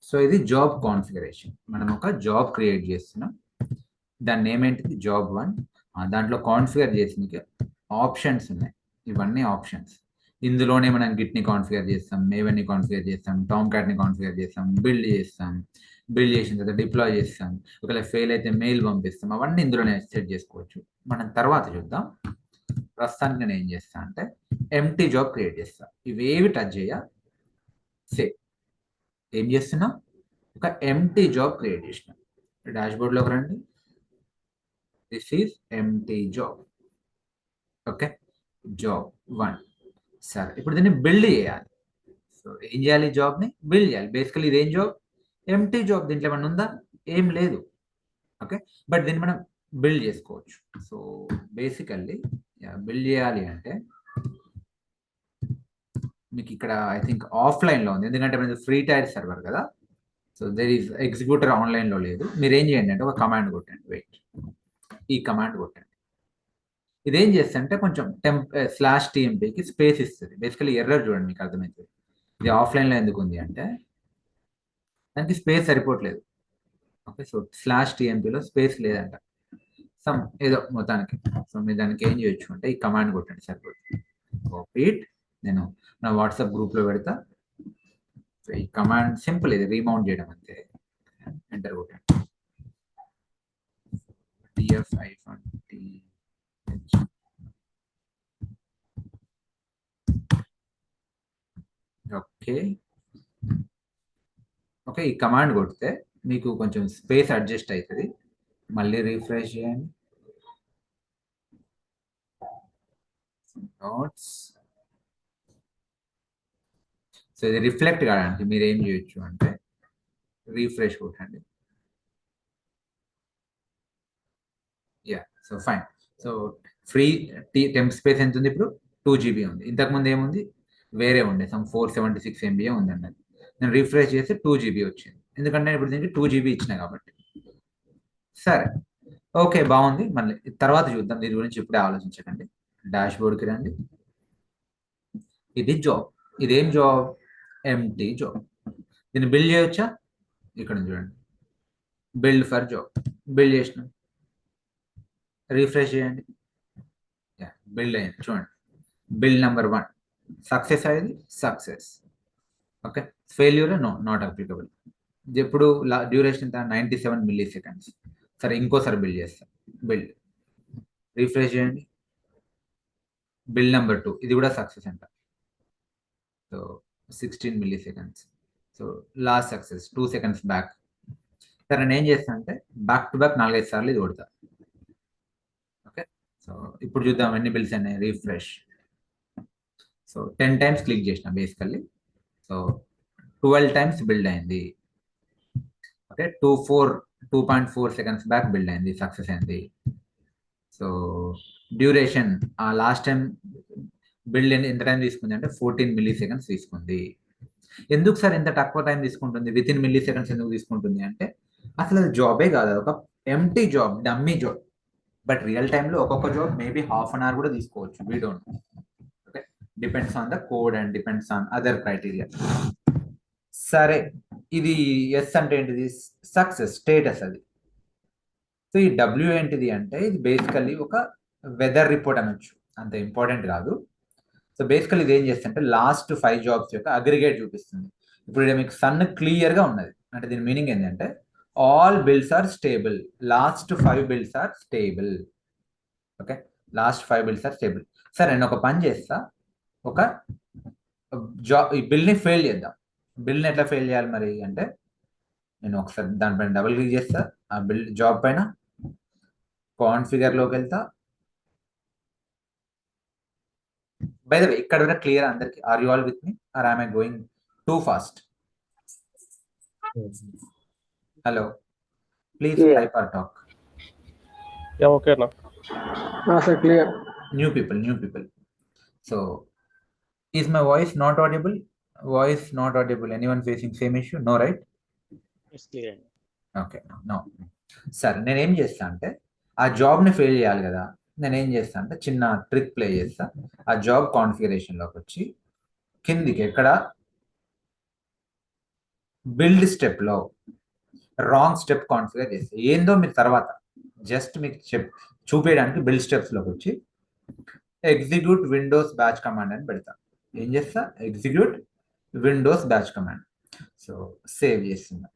సో ఇది జాబ్ కాన్ఫిగరేషన్. మనం ఒక జాబ్ క్రియేట్ చేస్తున్నాం, దాని నేమ్ ఏంటిది? జాబ్ 1. దాంట్లో కాన్ఫిగర్ చేసిన ఆప్షన్స్ ఉన్నాయి. ఇవన్నీ ఆప్షన్స్. ఇందులోనే మనం గిట్ని కాన్ఫిగర్ చేస్తాం, మేవెన్ని కాన్ఫిగర్ చేస్తాం, టామ్ క్యాట్ని కాన్ఫిగర్ చేస్తాం, బిల్డ్ చేస్తాం. బిల్డ్ చేసిన తర్వాత డిప్లాయ్ చేస్తాం. ఒకవేళ ఫెయిల్ అయితే మెయిల్ పంపిస్తాం. అవన్నీ ఇందులోనే సెట్ చేసుకోవచ్చు. మనం తర్వాత చూద్దాం. ప్రస్తుతానికి నేను ఏం చేస్తా అంటే ఎంటీ జాబ్ క్రియేట్ చేస్తా. ఇవేవి టచ్ చేయ, సేవ్. ఏం చేస్తున్నా? ఒక ఎంటీ జాబ్ క్రియేట్ చేసిన. డాష్ బోర్డ్లోకి రండి. This is empty job. Okay, job 1. సరే, ఇప్పుడు దీన్ని బిల్డ్ చేయాలి. సో ఏం చేయాలి? జాబ్ని బిల్డ్ చేయాలి. బేసికలీ ఇదేం జాబ్? Empty job. దీంట్లో ఏమన్నా ఉందా? ఏం లేదు. ఓకే, బట్ దీన్ని మనం బిల్డ్ చేసుకోవచ్చు. సో బేసికల్లీ బిల్డ్ చేయాలి అంటే మీకు ఇక్కడ ఐ థింక్ ఆఫ్లైన్లో ఉంది, ఎందుకంటే మనది ఫ్రీ టైర్ సర్వర్ కదా. సో దేర్ ఈజ్ ఎగ్జిక్యూటర్ ఆన్లైన్లో లేదు. మీరు ఏం చేయండి అంటే ఒక కమాండ్ కొట్టండి. వెయిట్, ఈ కమాండ్ కొట్టండి. ఇదేం చేస్తుంటే కొంచెం /tmpకి స్పేస్ ఇస్తుంది. బేసికలీ ఎర్రర్ చూడండి, మీకు అర్థమవుతుంది. ఇది ఆఫ్లైన్లో ఎందుకు ఉంది అంటే దానికి స్పేస్ సరిపోవట్లేదు. ఓకే, సో /tmpలో స్పేస్ లేదంట, సమ్ ఏదో మొత్తానికి. సో మీరు దానికి ఏం చేయొచ్చు అంటే ఈ కమాండ్ కొట్టండి, సరిపోతుంది. కాపీట్, నేను నా వాట్సాప్ గ్రూప్లో పెడతా. సో ఈ కమాండ్ సింపుల్, ఇది రీమౌంట్ చేయడం అంతే. ఎంటర్ కొట్టండి. df-t. ఓకే, ఓకే, ఈ కమాండ్ కొడితే మీకు కొంచెం స్పేస్ అడ్జస్ట్ అవుతుంది. మళ్ళీ రీఫ్రెష్ చేయండి. నోట్స్. సో ఇది రిఫ్లెక్ట్ కావడానికి మీరు ఏం చేయొచ్చు అంటే రీఫ్రెష్ కొట్టండి. Yeah, so fine. So free temp space ఎంత ఉంది ఇప్పుడు? 2 GB ఉంది. ఇంతకుముందు ఏముంది? వేరే ఉండే సమ్ 476 MB ఉందండి. నేను రిఫ్రెష్ చేస్తే 2 GB వచ్చింది, ఎందుకంటే ఇప్పుడు దీనికి 2 GB ఇచ్చిన కాబట్టి. సరే, ఓకే, బాగుంది. మళ్ళీ తర్వాత చూద్దాం, దీని గురించి ఇప్పుడే ఆలోచించకండి. డాష్ బోర్డ్కి రండి. ఇది జాబ్. ఇదేం జాబ్? Empty job. దీన్ని బిల్డ్ చేయొచ్చా? ఇక్కడ చూడండి, బిల్డ్ ఫర్ జాబ్. బిల్డ్ చేసిన, రీఫ్రెష్ చేయండి. బిల్డ్ అయింది చూడండి. బిల్డ్ నెంబర్ 1 సక్సెస్ అయ్యేది. Success. Okay, failure no, not applicable. ఎప్పుడు డ్యూరేషన్ ఎంత 97 మిల్లీ సెకండ్స్. సరే ఇంకోసారి బిల్డ్ చేస్తా. బిల్డ్ రిఫ్రెష్ చేయండి. బిల్డ్ నెంబర్ 2 ఇది కూడా సక్సెస్ అంట. So 16 milliseconds. So last success 2 seconds back. సరే నేను ఏం చేస్తా అంటే బ్యాక్ టు బ్యాక్ 4-5 సార్లు ఇది కొడతా. ఓకే, సో ఇప్పుడు చూద్దాం ఎన్ని బిల్స్ అయినాయి. రిఫ్రెష్. సో 10 టైమ్స్ క్లిక్ చేసిన బేసికల్లీ. సో 12 టైమ్స్ బిల్డ్ అయింది. ఓకే, 2.4 సెకండ్స్ బ్యాక్ బిల్డ్ అయింది, సక్సెస్ అయింది. సో డ్యూరేషన్ ఆ లాస్ట్ టైం బిల్డ్ ఎంత టైం తీసుకుంది అంటే 14 మిల్లీ సెకండ్స్ తీసుకుంది. ఎందుకు సార్ ఇంత తక్కువ టైం తీసుకుంటుంది, విత్ ఇన్ మిల్లీ సెకండ్స్ ఎందుకు తీసుకుంటుంది అంటే అసలు అది జాబే కాదు, అది ఒక empty job, dummy job. But real టైంలో ఒక్కొక్క job maybe half an hour కూడా తీసుకోవచ్చు. We don't know. Okay, depends on the code and depends on other criteria. సరే, ఇది ఎస్ అంటే ఏంటిది, సక్సెస్ స్టేటస్ అది. సో ఈ డబ్ల్యూ ఏంటిది అంటే ఇది బేసికల్లీ ఒక వెదర్ రిపోర్ట్ అనొచ్చు, అంత ఇంపార్టెంట్ కాదు. సో బేసికల్లీ ఇది ఏం చేస్తుంటే లాస్ట్ 5 జాబ్స్ యొక్క అగ్రిగేట్ చూపిస్తుంది. ఇప్పుడు ఇక్కడ మీకు సన్ క్లియర్గా ఉన్నది అంటే దీని మీనింగ్ ఏంటంటే all builds are stable, last 5 builds are stable. Okay, last 5 builds are stable. సరే నేను ఒక పని చేస్తా, ఒక జాబ్ ఈ బిల్ని ఫెయిల్ చేద్దాం. బిల్ని ఎట్లా ఫెయిల్ చేయాలి మరి అంటే నేను ఒకసారి దానిపైన డబుల్ క్లిక్ చేస్తా, ఆ బిల్ జాబ్ పైన కాన్ఫిగర్లోకి వెళ్తా. బై ద వే ఇక్కడ వరకు క్లియర్ అందరికి? Are you all with me or I going too fast? Hello, please Yeah. Type or talk. Yeah, okay now. Sir, clear. New people. So is my voice not audible? Voice not audible. Anyone facing same issue? No, right? It's clear. Okay, no. సరే నేను ఏం చేస్తా అంటే ఆ జాబ్ని fail చేయాలి కదా, నేను ఏం చేస్తా అంటే చిన్న ట్రిక్ ప్లే చేస్తా. ఆ జాబ్ కాన్ఫిగరేషన్లోకి వచ్చి కిందికి ఎక్కడ బిల్డ్ స్టెప్లో రాంగ్ స్టెప్ కాన్ఫిగర్ చేస్తా. ఏందో మీరు తర్వాత జస్ట్ మీకు చూపించడానికి బిల్డ్ స్టెప్స్లోకి వచ్చి ఎగ్జిక్యూట్ విండోస్ బ్యాచ్ కమాండ్ అని పెడతా. ఏం చేస్తా, execute Windows batch command. So save చేస్తున్నా.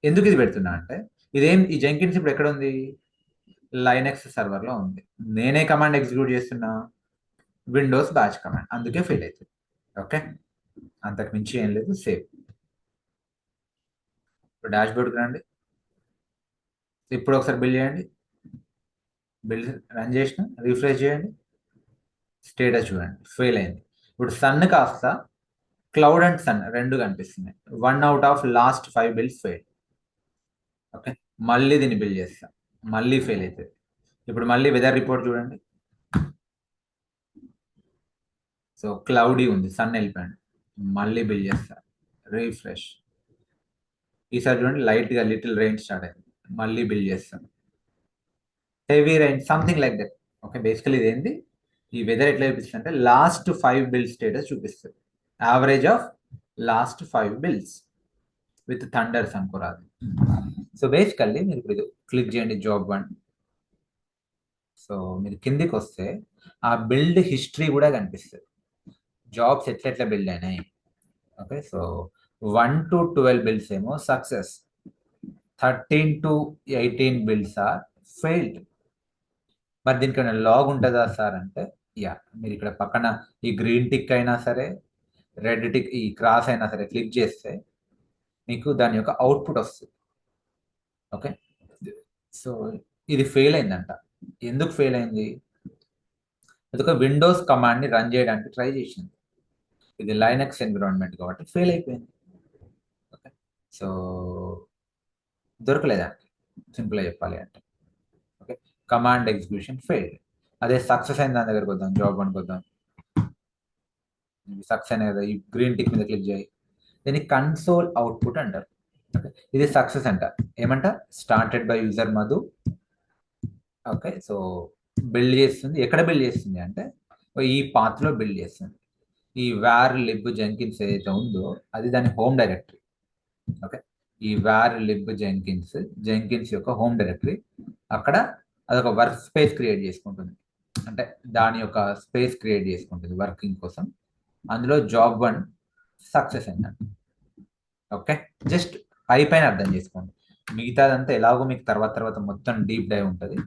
ఎందుకు ఇది పెడుతున్నా అంటే ఈ జెంకిన్స్ ఇప్పుడు ఎక్కడ ఉంది, లైనక్స్ సర్వర్లో ఉంది. నేనే కమాండ్ ఎగ్జిక్యూట్ చేస్తున్నా, విండోస్ బ్యాచ్ కమాండ్, అందుకే ఫెయిల్ అవుతుంది. ఓకే, అంతకు మించి ఏం లేదు. సేవ్. ఇప్పుడు డాష్ బోర్డ్కి రండి. ఇప్పుడు ఒకసారి బిల్డ్ చేయండి. బిల్డ్ రన్ చేసిన, రిఫ్రెష్ చేయండి, స్టేటస్ చూడండి, ఫెయిల్ అయింది. ఇప్పుడు సన్ కాస్త క్లౌడ్ అండ్ సన్ రెండు కనిపిస్తున్నాయి. 1 out of last 5 bills fail. Okay, మళ్ళీ దీన్ని బిల్డ్ చేస్తా, మళ్ళీ ఫెయిల్ అవుతుంది. ఇప్పుడు మళ్ళీ వెదర్ రిపోర్ట్ చూడండి. సో క్లౌడీ ఉంది, సన్ వెళ్ళిపోయాడు. మళ్ళీ బిల్డ్ చేస్తా, రిఫ్రెష్. ఈసారి చూడండి లైట్గా లిటిల్ రెయిన్ స్టార్ట్ అయింది, మళ్ళీ బిల్డ్ చేస్తాను. Heavy rain, something like that. Okay, basically ఇదేంటి, ఈ వెదర్ ఎట్లా చూపిస్తుంది అంటే లాస్ట్ 5 బిల్ స్టేటస్ చూపిస్తుంది. Average of last 5 builds with thunders అనుకోరాదు. సో బేసికల్లీ మీరు ఇప్పుడు ఇది క్లిక్ చేయండి జాబ్ 1. సో మీరు కిందికి వస్తే ఆ బిల్డ్ హిస్టరీ కూడా కనిపిస్తుంది, జాబ్స్ ఎట్లా బిల్డ్ అయినాయి. ఓకే, సో 1 to 12 బిల్స్ ఏమో success, 13 to 18 builds are failed. మరి దీనికి లాగ్ ఉంటుందా సార్ అంటే యా, మీరు ఇక్కడ పక్కన ఈ గ్రీన్ టిక్ అయినా సరే, రెడ్ టిక్, ఈ క్రాస్ అయినా సరే క్లిక్ చేస్తే మీకు దాని యొక్క అవుట్పుట్ వస్తుంది. ఓకే, సో ఇది ఫెయిల్ అయిందంట. ఎందుకు ఫెయిల్ అయింది, ఎందుకంటే విండోస్ కమాండ్ని రన్ చేయడానికి ట్రై చేసింది. ఇది లైనక్స్ ఎన్విరాన్మెంట్ కాబట్టి ఫెయిల్ అయిపోయింది. ఓకే, సో దొరకలేదండి, సింపుల్గా చెప్పాలి అంటే. Okay, command execution failed. అదే సక్సెస్ అయిన దాని దగ్గరకు వద్దాం, జాబ్ 1కి వద్దాం. సక్సెస్ అయినా కదా, ఈ గ్రీన్ టిక్ మీద క్లిక్ చేయి, దీన్ని కన్సోల్ అవుట్పుట్ అంటారు. ఓకే, ఇది సక్సెస్ అంట. ఏమంట, started by user Madhu. Okay, so build చేస్తుంది. ఎక్కడ బిల్డ్ చేస్తుంది అంటే ఈ పాత్లో బిల్డ్ చేస్తుంది. ఈ వార్ లిబ్ జెంకిన్స్ ఏదైతే ఉందో అది దాని హోమ్ డైరెక్టరీ. ఓకే, ఈ వార్ లిబ్ జెంకిన్స్ యొక్క హోమ్ డైరెక్టరీ. అక్కడ అదొక వర్క్ స్పేస్ క్రియేట్ చేసుకుంటుంది, అంటే దాని యొక్క స్పేస్ క్రియేట్ చేసుకుంటుంది వర్కింగ్ కోసం. అందులో జాబ్ 1 సక్సెస్ అయిందండి. ఓకే, జస్ట్ పైన అర్థం చేసుకోండి, మిగతాదంతా ఎలాగో మీకు తర్వాత మొత్తం డీప్ డైవ్ ఉంటుంది.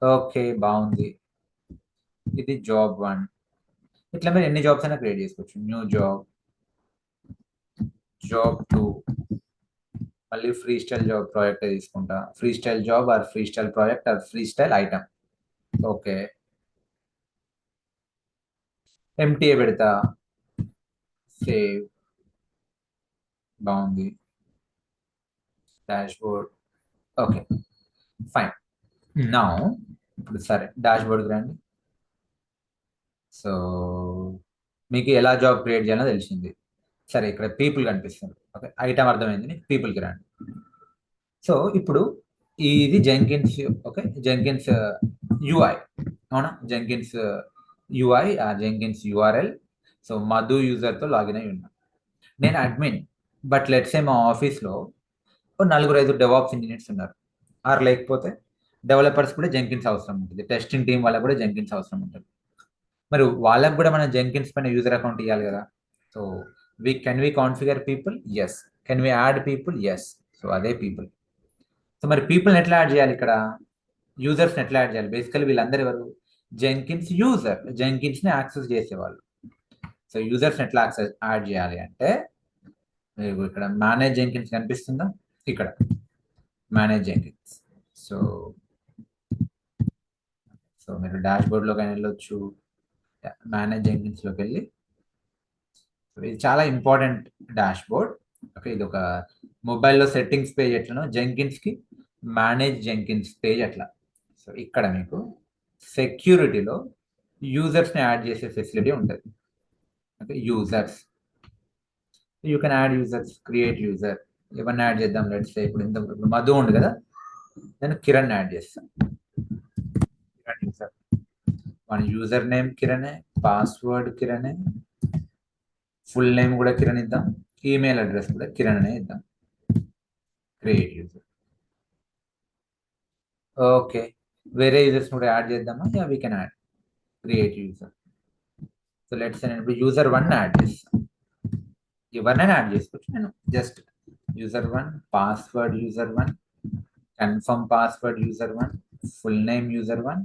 ఓకే, బాగుంది. ఇది జాబ్ 1. ఇట్లా మీరు ఎన్ని జాబ్స్ అయినా క్రియేట్ చేసుకోవచ్చు. న్యూ జాబ్, జాబ్ 2, మళ్ళీ ఫ్రీ స్టైల్ జాబ్ ప్రాజెక్ట్ తీసుకుంటా. Freestyle job or freestyle project or freestyle item. Okay, ఎంటీఏ పెడతా, సేవ్, బాగుంది. Dashboard, okay fine. నా ఇప్పుడు సరే డాష్ బోర్డ్కి రండి. సో మీకు ఎలా జాబ్ క్రియేట్ చేయాలో తెలిసింది. సరే, ఇక్కడ పీపుల్ కనిపిస్తుంది. ఓకే, ఐటమ్ అర్థమైంది, పీపుల్కి రండి. సో ఇప్పుడు ఇది జెంకిన్స్. ఓకే, జెంకిన్స్ యూఐ, అవునా? Jenkins UI, Jenkins URL. So Madhu యూజర్తో లాగిన్ అయి ఉన్నా. నేను అడ్మిన్, బట్ లెట్సే మా ఆఫీస్లో 4-5 డెవాప్స్ ఇంజనీర్స్ ఉన్నారు. ఆర్ లేకపోతే డెవలపర్స్ కూడా జెంకిన్స్ అవసరం ఉంటుంది. టెస్టింగ్ టీం వాళ్ళకి కూడా జెంకిన్స్ అవసరం ఉంటుంది. మరి వాళ్ళకు కూడా మనం జెంకిన్స్ పైన యూజర్ అకౌంట్ ఇవ్వాలి కదా. So can we configure people? Yes. Can we add people? Yes. So అదే పీపుల్. సో మరి పీపుల్ని ఎట్లా యాడ్ చేయాలి? ఇక్కడ యూజర్స్ని ఎట్లా యాడ్ చేయాలి? బేసికలీ వీళ్ళందరూ ఎవరు? జెంకిన్స్ యూజర్, జెంకిన్స్ని యాక్సెస్ చేసేవాళ్ళు. సో యూజర్స్ని ఎట్లా యాడ్ చేయాలి అంటే, మీకు ఇక్కడ మేనేజ్ జెంకిన్స్ కనిపిస్తుందా? ఇక్కడ మేనేజ్ జెంకిన్స్. సో మీరు డాష్ బోర్డ్లోకి అయినా వెళ్ళొచ్చు, మేనేజ్ జెంకిన్స్లోకి వెళ్ళి. ఇది చాలా ఇంపార్టెంట్ డాష్ బోర్డ్. ఓకే, ఇది ఒక మొబైల్లో సెట్టింగ్స్ పేజ్ ఎట్లనో జెంకిన్స్కి మేనేజ్ జెంకిన్స్ పేజ్ అట్లా. సో ఇక్కడ మీకు సెక్యూరిటీలో యూజర్స్ని యాడ్ చేసే ఫెసిలిటీ ఉంటుంది. Okay, users, you can add users, create user. ఎవరిని యాడ్ చేద్దాం? లెట్స్ సే ఇప్పుడు మధు ఉంది కదా, నేను కిరణ్ యాడ్ చేస్తాను. కిరణ్ యూజర్, మన యూజర్ నేమ్ కిరణే, పాస్వర్డ్ కిరణే, ఫుల్ నేమ్ కూడా కిరణ్ ఇద్దాం, ఈమెయిల్ అడ్రస్ కూడా కిరణ్ అనే ఇద్దాం. Create user. ఓకే, వేరే యూజర్స్ కూడా యాడ్ చేద్దామా? Ya, we can add. Create user. So let's నేను ఇప్పుడు యూజర్ 1 యాడ్ చేస్తాను. ఎవరినైనా యాడ్ చేసుకోవచ్చు. నేను just user 1, password user 1, confirm password user 1, full name user 1,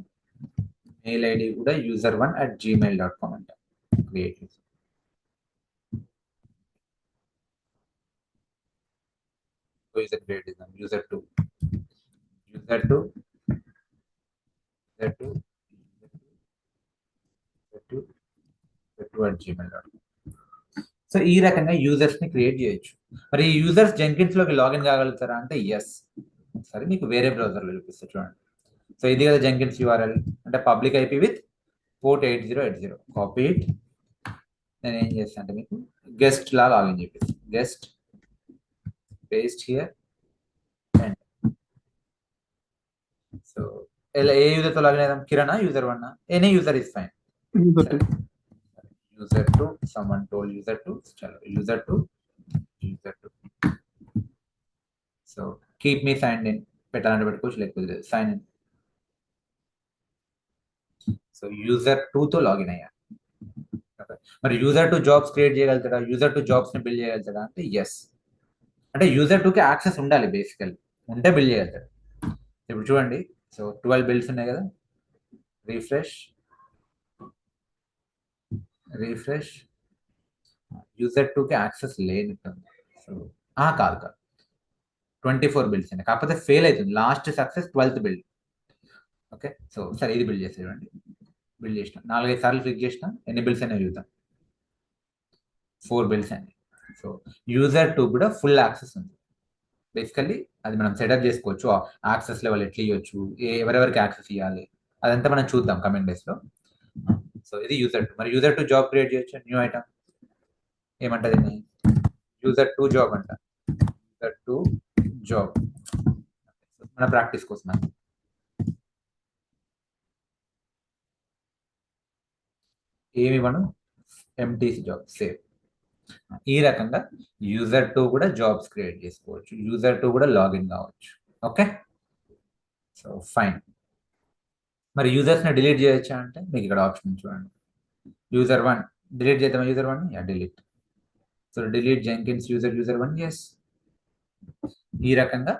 mail ID కూడా user1@gmail.com అంట. Create user. యూజర్ క్రియేట్ చేద్దాం. User 2 gmail.com. సో ఈ రకంగా యూజర్స్ ని క్రియేట్ చేయొచ్చు. మరి ఈ యూజర్స్ జెంకిన్స్ లోకి లాగిన్ కాగలుగుతారా అంటే ఎస్. సరే, మీకు వేరే బ్రౌజర్లో చూపిస్తా చూడండి. సో ఇది కదా జెంకిన్స్ యూఆర్ఎల్ అంటే public IP with port 8080. Copy it. నేను ఏం చేస్తాను అంటే మీకు గెస్ట్ లా లాగిన్ చేపిస్తాను. Guest, paste here and. So ఏ యూజర్తో లాగిన్ అవుదాం? Kiran user 1? Any user is fine. user 2, someone told user 2, chalo user 2. So keep me signed in, పెట్టాలంటే పెట్టుకోవచ్చు, లేకపోతే సైన్ ఇన్. సో యూజర్ 2తో లాగిన్ అయ్యా. మరి యూజర్ 2 జాబ్స్ క్రియేట్ చేయగలుగుతాడా? యూజర్ 2 జాబ్స్ ని బిల్డ్ చేయగలుగుతాడా అంటే ఎస్. అంటే యూజర్ 2కి యాక్సెస్ ఉండాలి, బేసికల్ ఉంటే బిల్డ్ చేయగలుగుతాడు. ఇప్పుడు చూడండి, సో 12 బిల్డ్స్ ఉన్నాయి కదా. రీఫ్రెష్, యూజర్ 2కి యాక్సెస్ లేదు. సో కాదు 24 బిల్డ్స్ ఉన్నాయి, కాకపోతే ఫెయిల్ అవుతుంది. Last success 12th build. Okay, so సరే ఇది బిల్డ్ చేసి చూడండి. బిల్డ్ చేసిన 4-5 సార్లు క్లిక్ చేసిన ఎన్ని బిల్డ్స్ అయినా చూద్దాం. 4 బిల్డ్స్ అండి. సో యూజర్ 2 కూడా ఫుల్ యాక్సెస్ ఉంది. బేసికల్లీ అది మనం సెటప్ చేసుకోవచ్చు. యాక్సెస్ లెవెల్ ఎట్లా ఇవ్వచ్చు, ఎవరెవరికి యాక్సెస్ ఇవ్వాలి, అదంతా మనం చూద్దాం కమెంట్ బేస్లో. సో ఇది యూజర్ 2. మరి యూజర్ 2 జాబ్ క్రియేట్ చేయొచ్చు. న్యూ ఐటమ్ ఏమంటది? యూజర్ 2 జాబ్ అంట. యూజర్ 2 జాబ్ మన ప్రాక్టీస్ కోసం. ఏమి మనం ఎంటీసీ జాబ్ సేవ్. ఈ రకంగా యూజర్ 2 కూడా జాబ్స్ క్రియేట్ చేసుకోవచ్చు. యూజర్ 2 కూడా లాగిన్ కావచ్చు. Okay, so fine. మరి యూజర్స్ని డిలీట్ చేయొచ్చా అంటే మీకు ఇక్కడ ఆప్షన్ చూడండి. యూజర్ 1 డిలీట్ చేద్దామా? User 1 ya, delete. So delete Jenkins user 1. Yes. ఈ రకంగా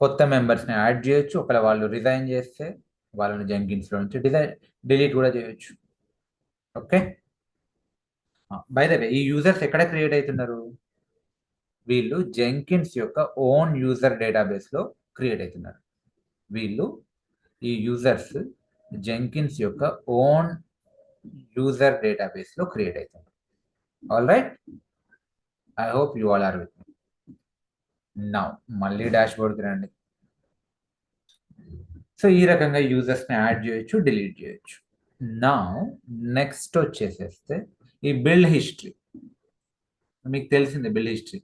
కొత్త మెంబర్స్ని యాడ్ చేయొచ్చు. ఒకవేళ వాళ్ళు రిజైన్ చేస్తే వాళ్ళని జెంకిన్స్లో నుంచి డిలీట్ కూడా చేయొచ్చు. ఓకే, బై ద వే ఈ యూజర్స్ ఎక్కడ క్రియేట్ అవుతున్నారు? వీళ్ళు జెంకిన్స్ యొక్క ఓన్ యూజర్ డేటాబేస్లో క్రియేట్ అవుతున్నారు. వీళ్ళు ఈ యూజర్స్ జెంకిన్స్ యొక్క ఓన్ యూజర్ డేటాబేస్లో క్రియేట్ అవుతున్నారు. All right, I hope you all are with me. Now మళ్ళీ డాష్ బోర్డ్కి రండి. సో ఈ రకంగా యూజర్స్ని యాడ్ చేయొచ్చు, డిలీట్ చేయొచ్చు. నా నెక్స్ట్ వచ్చేసేస్తే ఈ బిల్డ్ హిస్టరీ. మీకు తెలిసిందే బిల్డ్ హిస్టరీ.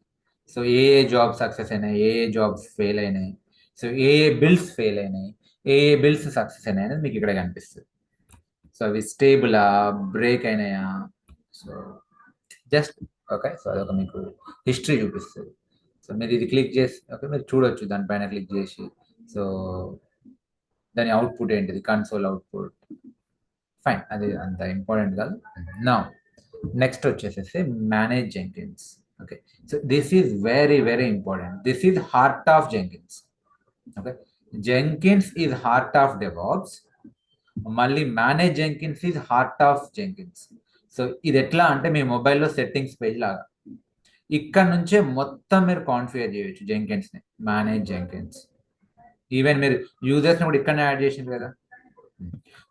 సో ఏ జాబ్ సక్సెస్ అయినాయి, ఏ జాబ్స్ ఫెయిల్ అయినాయి, సో ఏ బిల్స్ ఫెయిల్ అయినాయి, ఏ బిల్స్ సక్సెస్ అయినాయి అనేది మీకు ఇక్కడ కనిపిస్తుంది. సో అవి స్టేబులా, బ్రేక్ అయినాయా, సో జస్ట్ ఓకే. సో అదొక మీకు హిస్టరీ చూపిస్తుంది. సో మీరు ఇది క్లిక్ చేసి ఓకే మీరు చూడొచ్చు దానిపైన క్లిక్ చేసి. సో దాని అవుట్పుట్ ఏంటిది, కన్సోల్ అవుట్పుట్. ఫైన్, అది అంత ఇంపార్టెంట్ కాదు. నా నెక్స్ట్ వచ్చేసేసి manage Jenkins. Okay, so this is very very important. This is heart of Jenkins. Okay, Jenkins is heart of DevOps. మళ్ళీ manage Jenkins is heart of Jenkins. So ఇది ఎట్లా అంటే మీ మొబైల్లో సెట్టింగ్స్ పేజ్ లాగా ఇక్కడ నుంచే మొత్తం మీరు కాన్ఫిగర్ చేయొచ్చు జెంకిన్స్ని, మేనేజ్ జెంకిన్స్. ఈవెన్ మీరు యూజర్స్ని కూడా ఇక్కడనే యాడ్ చేసిండ్రు కదా.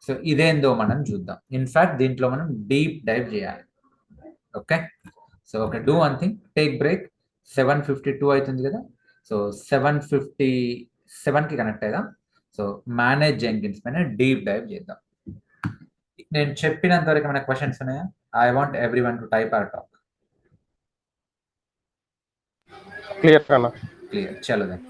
సో ఇదేందో మనం చూద్దాం. ఇన్ఫ్యాక్ట్ దీంట్లో మనం డీప్ డైవ్ చేయాలి. Okay, so okay, do one thing, take break. 7:52 అవుతుంది కదా. సో 7:57కి కనెక్ట్ అయిదాం. సో మేనేజ్ జెంకిన్స్ పైన డీప్ డైవ్ చేద్దాం. నేను చెప్పినంత వరకు ఏమైనా క్వశ్చన్స్ ఉన్నాయా? I want everyone to type or talk. Clear అన్న. క్లియర్, చలో దెన్.